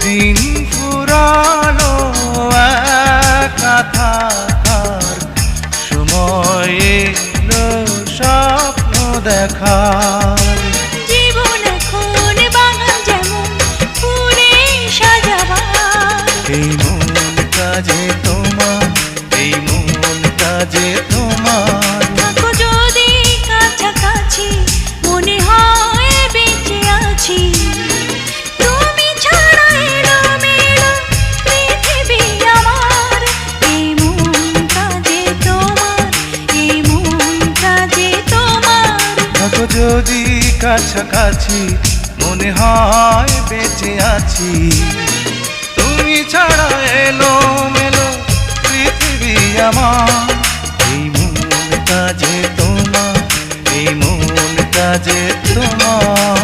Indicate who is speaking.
Speaker 1: দিন ফুরালো একা থাকার সময় এলো স্বপ্ন দেখার।
Speaker 2: জীবন এখন বাগান যেমন ফুলে সাজাবার।
Speaker 1: এই মনটা যে তোমার, এই মনটা যে তোমার।
Speaker 2: থাকো যদি কাছাকাছি মনে হয় বেঁচে আছি। তুমি ছাড়া এলোমেলো পৃথিবী আমার। এই মনটা যে তোমার, এই মনটা যে তোমার।
Speaker 1: থাকো যদি কাছাকাছি মনে হয় বেঁচে আছি। তুমি ছাড়া এলোমেলো পৃথিবী আমার। এই মনটা যে তোমার, এই মনটা যে তোমার।